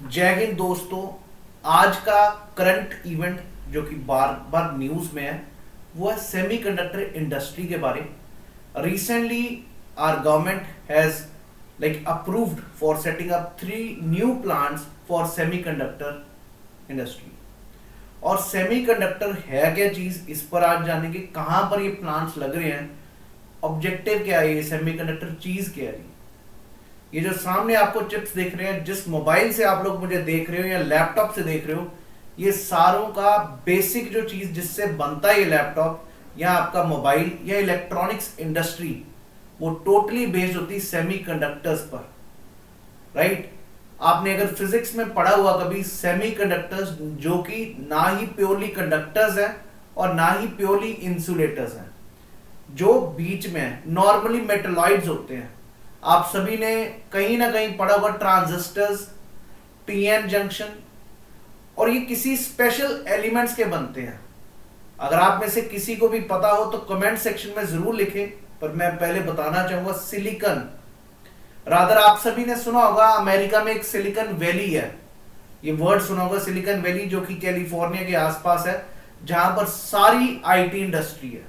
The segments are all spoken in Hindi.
जय हिंद दोस्तों। आज का करंट इवेंट जो कि बार बार न्यूज में है वो है सेमीकंडक्टर इंडस्ट्री के बारे। Recently our government has approved for setting up 3 new plants for semiconductor industry. और सेमीकंडक्टर है क्या चीज, इस पर आज जानेंगे। कहां पर ये प्लांट्स लग रहे हैं, ऑब्जेक्टिव क्या है, ये सेमीकंडक्टर चीज क्या है। ये जो सामने आपको चिप्स देख रहे हैं, जिस मोबाइल से आप लोग मुझे देख रहे हो या लैपटॉप से देख रहे हो, ये सारों का बेसिक जो चीज जिससे बनता है ये लैपटॉप या आपका मोबाइल या इलेक्ट्रॉनिक्स इंडस्ट्री, वो टोटली बेस्ड होती है सेमीकंडक्टर्स पर। राइट? आपने अगर फिजिक्स में पढ़ा हुआ कभी सेमीकंडक्टर्स, जो कि ना ही प्योरली कंडक्टर्स है और ना ही प्योरली इंसुलेटर्स हैं, जो बीच में है, नॉर्मली मेटलॉइड्स होते हैं। आप सभी ने कहीं ना कहीं पढ़ा होगा ट्रांजिस्टर्स, पीएन जंक्शन, और ये किसी स्पेशल एलिमेंट्स के बनते हैं। अगर आप में से किसी को भी पता हो तो कमेंट सेक्शन में जरूर लिखें, पर मैं पहले बताना चाहूंगा सिलिकॉन। रादर आप सभी ने सुना होगा अमेरिका में एक सिलिकॉन वैली है, ये वर्ड सुना होगा सिलिकॉन वैली, जो कि कैलिफोर्निया के आसपास है, जहां पर सारी आईटी इंडस्ट्री है।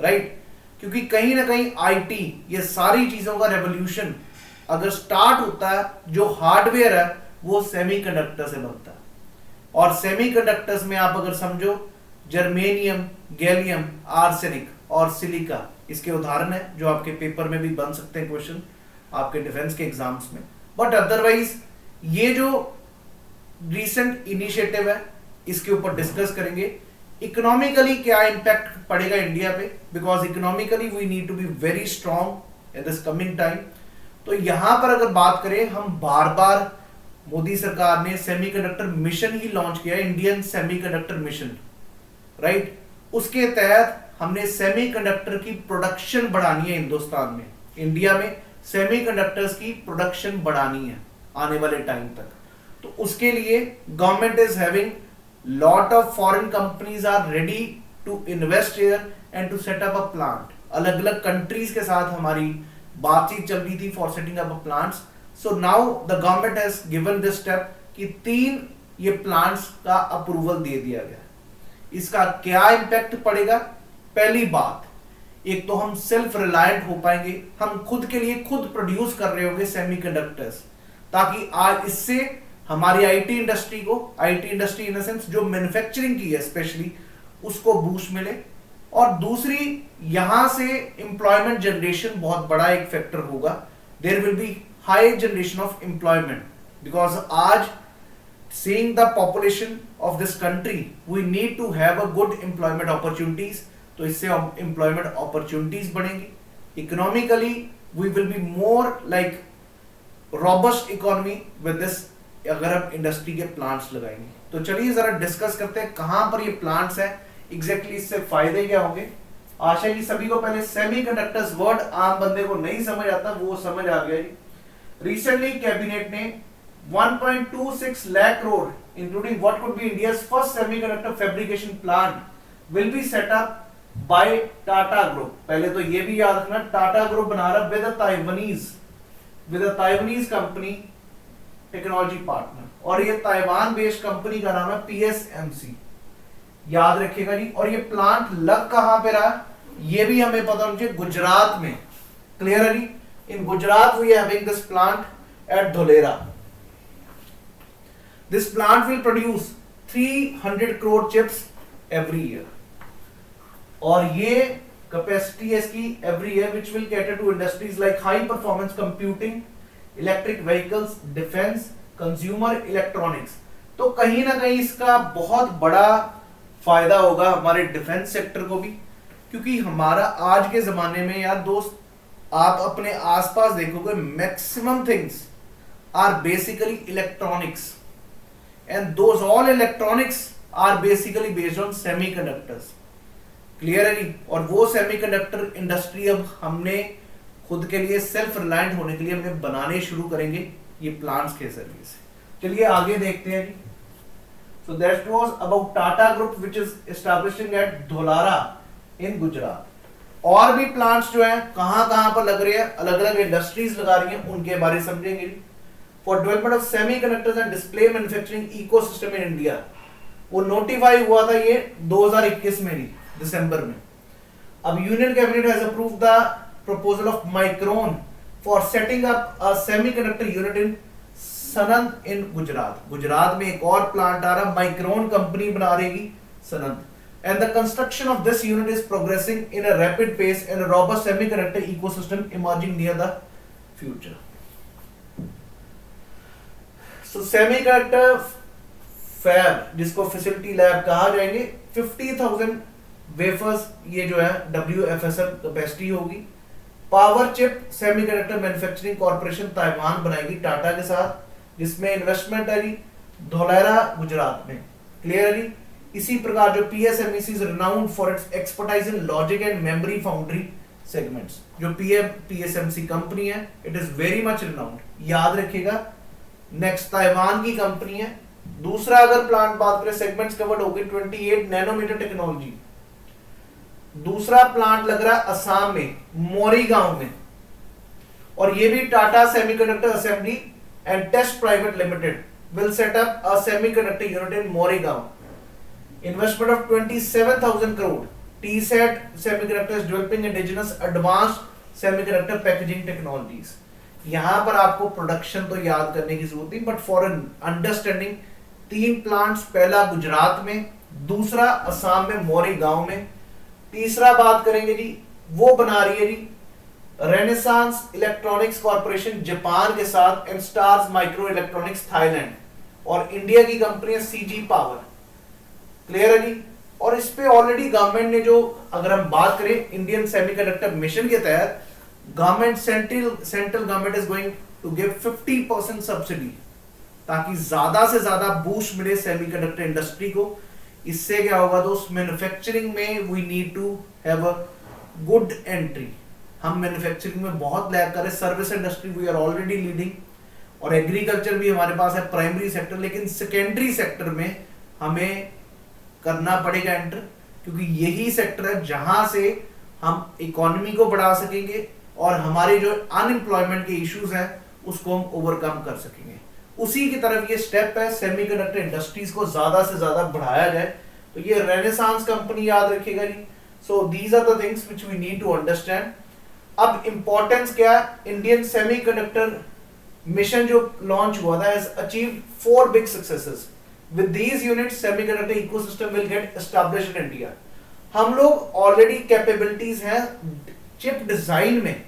राइट? क्योंकि कहीं ना कहीं आईटी, ये सारी चीजों का रेवोल्यूशन अगर स्टार्ट होता है, जो हार्डवेयर है वो सेमीकंडक्टर से बनता है। और सेमीकंडक्टर्स में आप अगर समझो जर्मेनियम, गैलियम, आर्सेनिक और सिलिका, इसके उदाहरण है जो आपके पेपर में भी बन सकते हैं क्वेश्चन, आपके डिफेंस के एग्जाम्स में। बट अदरवाइज ये जो रीसेंट इनिशिएटिव है, इसके ऊपर डिस्कस करेंगे। इकोनॉमिकली क्या इंपैक्ट पड़ेगा इंडिया पे, because economically we need to be very strong in this coming time. तो यहां पर अगर बात करें, हम बार बार मोदी सरकार ने सेमीकंडक्टर मिशन ही लॉन्च किया, इंडियन सेमीकंडक्टर मिशन। राइट? उसके तहत हमने सेमीकंडक्टर की प्रोडक्शन बढ़ानी है हिंदुस्तान में, इंडिया में सेमीकंडक्टर्स की प्रोडक्शन बढ़ानी है आने वाले टाइम तक। तो उसके लिए government is having lot of foreign companies are ready to invest here and to set up a plant. अलग अलग कंट्रीज के साथ हमारी बातचीत चल रही थी for setting up a plants. So now the government has given this step कि 3 ये प्लांट्स का अप्रूवल दे दिया गया। इसका क्या इंपैक्ट पड़ेगा? पहली बात, एक तो हम सेल्फ रिलायंट हो पाएंगे, हम खुद के लिए खुद प्रोड्यूस कर रहे होंगे सेमीकंडक्टर्स, ताकि आज इससे हमारी आईटी इंडस्ट्री को, IT industry in the sense जो मैन्युफैक्चरिंग की है स्पेशली, उसको बूस्ट मिले। और दूसरी, यहां से एम्प्लॉयमेंट जनरेशन बहुत बड़ा एक फैक्टर होगा। There will be high generation of employment, because आज seeing the population of this country we need to have a good employment opportunities। तो इससे एम्प्लॉयमेंट अपॉर्चुनिटीज बढ़ेंगी। Economically we will be more like robust economy with this, अगर हम इंडस्ट्री के प्लांट्स लगाएंगे। तो चलिए जरा डिस्कस करते हैं कहां पर ये प्लांट्स है, एग्जैक्टली इससे फायदे क्या होंगे। आशा की सभी को पहले सेमीकंडक्टर्स वर्ड आम बंदे को नहीं समझ आता, वो समझ आ गया। रिसेंटली कैबिनेट ने 1.26 lakh crore including what could be India's first semiconductor fabrication plant will be set up by Tata group. पहले तो ये भी याद रखना, टाटा ग्रुप बना रहा with a Taiwanese company technology partner, और ये ताइवान बेस्ड कंपनी का नाम है पीएसएमसी, याद रखिएगा जी। और ये प्लांट लग कहां पे रहा, ये भी हमें पता होना चाहिए, गुजरात में। Clearly in Gujarat we are having this plant at Dholera. This plant will produce 300 crore chips every year, और ये कैपेसिटी है इसकी every year which will cater to industries like high performance computing, electric vehicles, defence, consumer electronics. तो कहीं ना कहीं इसका बहुत बड़ा फायदा होगा हमारे डिफेंस सेक्टर को भी, क्योंकि हमारा आज के जमाने में यार दोस्त, आप अपने आसपास देखोगे maximum things are basically electronics, and those all electronics are basically based on semiconductors. Clearly? और वो सेमीकंडक्टर इंडस्ट्री अब हमने खुद के लिए सेल्फ रिलायंट होने के लिए हमें बनाने शुरू करेंगे ये प्लांट्स के जरिए से। चलिए आगे देखते हैं जी। So that was about Tata group which is establishing at Dholera in Gujarat. और भी प्लांट्स जो हैं कहां कहां पर लग रहे हैं, अलग अलग इंडस्ट्रीज लगा रही हैं, उनके बारे में समझेंगे। For development of semiconductors and display manufacturing ecosystem in India, वो नोटिफाई हुआ था ये 2021 में ही दिसंबर में। अब union cabinet has approved the proposal of Micron for setting up a semiconductor unit in Sanand in Gujarat. Gujarat में एक और प्लांट आ रहा, माइक्रोन कंपनी बना रही Sanand, and the construction of this unit is progressing in a rapid pace and a robust semiconductor ecosystem emerging near the future. So semiconductor fab, जिसको facility lab कहा जाएंगे, 50,000 wafers ये जो है WFSM capacity होगी। Power chip semiconductor manufacturing corporation Taiwan बनाएगी टाटा के साथ, जिसमें इन्वेस्टमेंट है जी धौलेरा गुजरात में। क्लियर है जी। इसी प्रकार जो PSMEC is renowned for its expertise in logic and memory foundry segments. जो PSMC कंपनी है, it is very much renowned, याद रखिएगा। नेक्स्ट ताइवान की कंपनी है। दूसरा अगर प्लांट बात करें, सेगमेंट्स कवर्ड होगी 28 नैनोमीटर टेक्नोलॉजी। दूसरा प्लांट लग रहा है असम में, मोरीगांव में, और ये भी Tata semiconductor assembly and test private limited will set up a semiconductor unit in Morigaon. Investment of 27,000 crore. TSAT Semiconductor is developing indigenous advanced semiconductor packaging technologies. यहां पर आपको प्रोडक्शन तो याद करने की जरूरत नहीं, but for an understanding 3 plants, पहला गुजरात में, दूसरा असम में मोरीगांव में, तीसरा बात करेंगे जी वो बना रही है जी रेनेसांस इलेक्ट्रॉनिक्स कॉर्पोरेशन जापान के साथ and stars micro electronics Thailand, और इंडिया की कंपनी है CG पावर। क्लियर है जी। और इस पे ऑलरेडी गवर्नमेंट ने जो, अगर हम बात करें इंडियन सेमीकंडक्टर मिशन के तहत, government central government is going to give 50% subsidy, ताकि ज्यादा से ज्यादा बूस्ट मिले सेमीकंडक्टर इंडस्ट्री को। इससे क्या होगा दोस्त, मैन्युफैक्चरिंग में we need to have a good entry. हम मैन्युफैक्चरिंग में बहुत लैग कर रहे हैं, service industry we are already leading, और एग्रीकल्चर भी हमारे पास है प्राइमरी सेक्टर, लेकिन सेकेंडरी सेक्टर में हमें करना पड़ेगा एंटर, क्योंकि यही सेक्टर है जहां से हम इकोनॉमी को बढ़ा सकेंगे और हमारे जो अनएम्प्लॉयमेंट के इश्यूज हैं उसको हम ओवरकम कर सकेंगे। उसी की तरफ ये स्टेप है, सेमीकंडक्टर इंडस्ट्रीज को ज्यादा से ज्यादा बढ़ाया जाए। तो ये रेनेसांस कंपनी याद रखिएगा जी। So these are the things which we need to understand. अब इंपॉर्टेंस क्या है, इंडियन सेमीकंडक्टर मिशन जो लॉन्च हुआ था has achieved 4 big successes. With these units, semiconductor ecosystem will get established in India. हम लोग ऑलरेडी कैपेबिलिटीज हैं चिप डिजाइन में,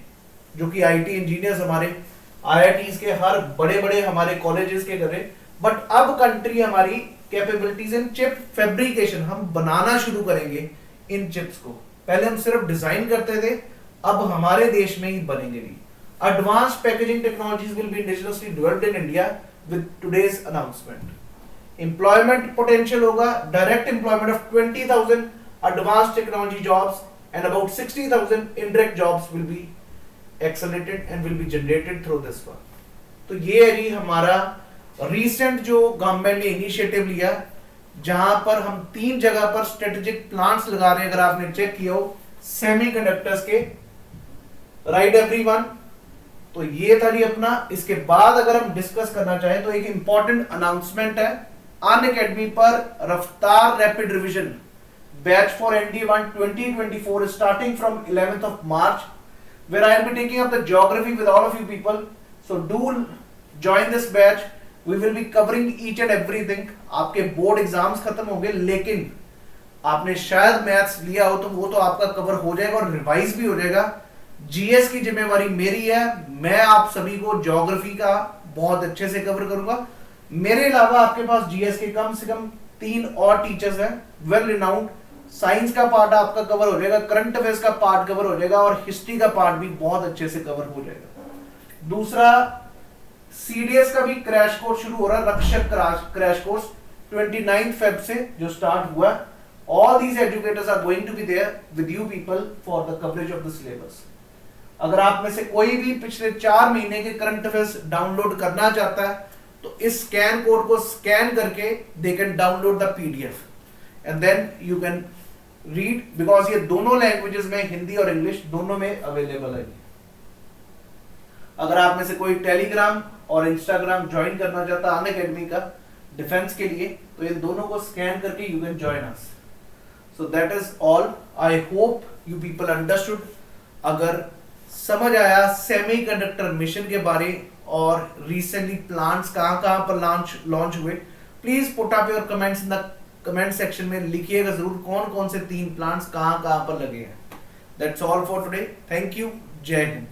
जो कि IT इंजीनियर्स हमारे IITs के हर बड़े बड़े हमारे कॉलेजेस के करें, बट अब कंट्री हमारी कैपेबिलिटीज इन चिप फैब्रिकेशन, हम बनाना शुरू करेंगे इन चिप्स को। पहले हम सिर्फ डिजाइन करते थे, अब हमारे देश में ही बनेंगे भी। Advance packaging technologies will be indigenously developed in India with today's announcement. Employment potential होगा, direct employment of 20,000 advance technology jobs and about 60,000 indirect jobs will be accelerated and will be generated through this one. तो ये है जी हमारा रीसेंट जो गवर्नमेंट ने इनिशिएटिव लिया, जहां पर हम 3 जगह पर स्ट्रेटेजिक प्लांट्स लगा रहे हैं। अगर आपने चेक किया हो सेमीकंडक्टर्स के, राइट एवरीवन। तो ये था जी अपना। इसके बाद अगर हम डिस्कस करना चाहें तो एक इंपॉर्टेंट अनाउंसमेंट है अनअकैडमी पर रफ्तार rapid revision batch for ND1 2024 starting from 11th of March, where I will be taking up the geography with all of you people. So do join this batch. We will be covering each and everything. आपके बोर्ड एग्जाम्स खत्म हो गए, लेकिन आपने शायद मैथ्स लिया हो तो वो तो आपका कवर हो जाएगा और रिवाइज भी हो जाएगा। GS की जिम्मेवारी मेरी है, मैं आप सभी को ज्योग्राफी का बहुत अच्छे से कवर करूंगा। मेरे अलावा आपके पास GS के कम से कम 3 और टीचर्स हैं वेल रिनाउंड। साइंस का पार्ट आपका कवर हो जाएगा, करंट अफेयर्स का पार्ट कवर हो जाएगा, और हिस्ट्री का पार्ट भी बहुत अच्छे से कवर हो जाएगा। दूसरा, CDS का भी क्रैश कोर्स शुरू हो रहा है, रक्षक क्रैश कोर्स 29 Feb से जो स्टार्ट हुआ। All these educators are going to be there with you people for the coverage of the syllabus. अगर आप में से कोई भी पिछले 4 महीने के करंट अफेयर्स डाउनलोड करना चाहता है तो इस स्कैन कोड को स्कैन करके they can download the PDF and then you can read, because ये दोनों लैंग्वेजेस में, हिंदी और इंग्लिश दोनों में अवेलेबल है। अगर आप में से कोई टेलीग्राम और इंस्टाग्राम ज्वाइन करना चाहता है अनअकैडमी का डिफेंस के लिए, तो इन दोनों को स्कैन करके you can join us. So that is all. I hope you people understood. अगर समझ आया सेमीकंडक्टर मिशन के बारे और रिसेंटली प्लान्स कहाँ कहाँ पर लॉन्च हुए, please put up your comments in the comment section में। लिखिएगा जरूर कौन कौन से 3 प्लान्स कहाँ कहाँ पर लगे हैं। That's all for today. Thank you. जय हिंद।